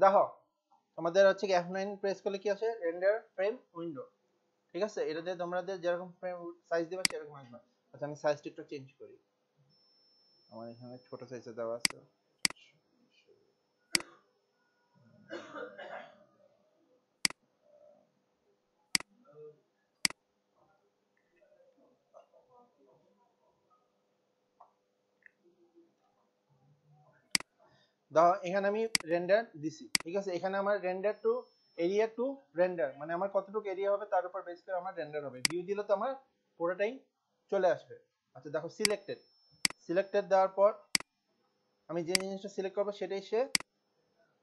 দেখো আমাদের হচ্ছে কি F9 প্রেস করলে কি আসে, রেন্ডার ফ্রেম উইন্ডো। ঠিক আছে, এটা দিয়ে তোমাদের যেরকম ফ্রেম সাইজ দিবা সেরকম আসবে। আচ্ছা আমি সাইজটা একটু চেঞ্জ করি, আমার এখানে ছোট সাইজে দেওয়া আছে। দাও এখানে আমি রেন্ডার দিছি, ঠিক আছে, এখানে আমার render to area to render, মানে আমার কতটুকু এরিয়া হবে তার উপর বেস করে আমার রেন্ডার হবে। ভিউ দিলে তো আমার পুরোটাই চলে আসবে। আচ্ছা দেখো সিলেক্টেড, সিলেক্টেড দেওয়ার পর আমি যে জিনিসটা সিলেক্ট করবো সেটাই সে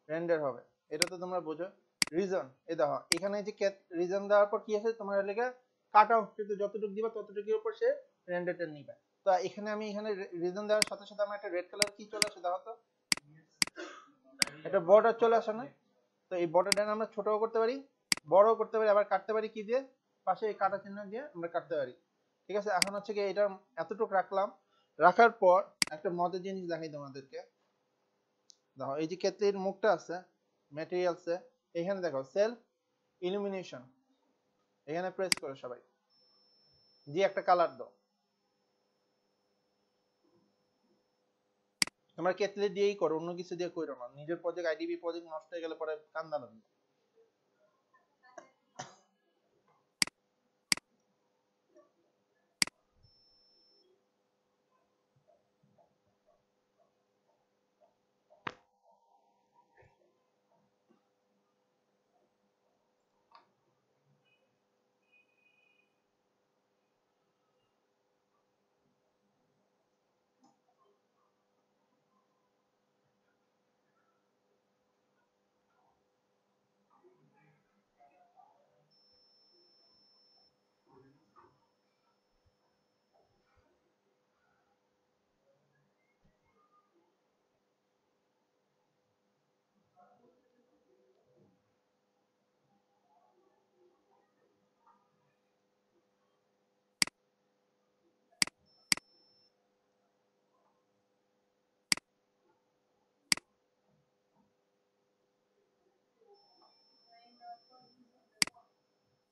রেন্ডার হবে, এটা তো তোমরা বোঝো। রিজন এই দেখো এখানে যে রিজন দেওয়ার পর কি আছে তোমার লেগে কাট অফ, কিন্তু যতটুকু দিবা ততটুকুর উপর সে রেন্ডারটা নিবে। তো এখানে আমি এখানে রিজন দেওয়ার সাথে সাথে আমার একটা রেড কালার কি চলে আসে দেখো তো, একটা বর্ডার চলে আসে না? তো এই বর্ডারটা আমরা ছোটও করতে পারি, বড়ও করতে পারি, আবার কাটতে পারি কি দিয়ে, পাশে এই কাটা চিহ্ন দিয়ে আমরা কাটতে পারি। ঠিক আছে, এখন হচ্ছে কি এটা এতটুকু রাখলাম, রাখার পর একটা মজার জিনিস দেখাই তোমাদেরকে। দেখো এই যে কেতলির মুখটা আছে ম্যাটেরিয়ালসে, এখানে দেখো সেলফ ইলুমিনেশন, এখানে প্রেস করো সবাই, দিয়ে একটা কালার দাও। তোমরা কেতলি দিয়েই করো, অন্য কিছু দিয়ে করো না, নিজের প্রজেক্ট আইডিবি প্রজেক্ট নষ্ট হয়ে গেলে পরে কান্দা লাগবে।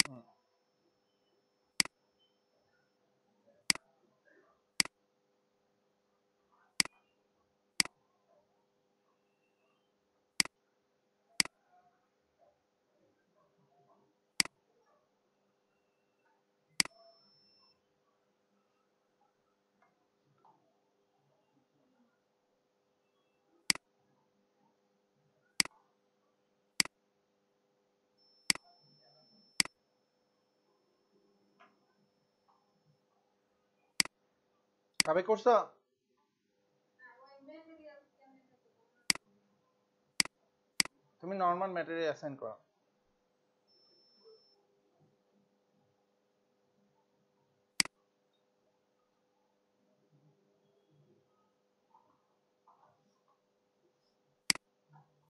হুম। সবাই করছো? তুমি নর্মাল ম্যাটেরিয়াল অ্যাসাইন করো।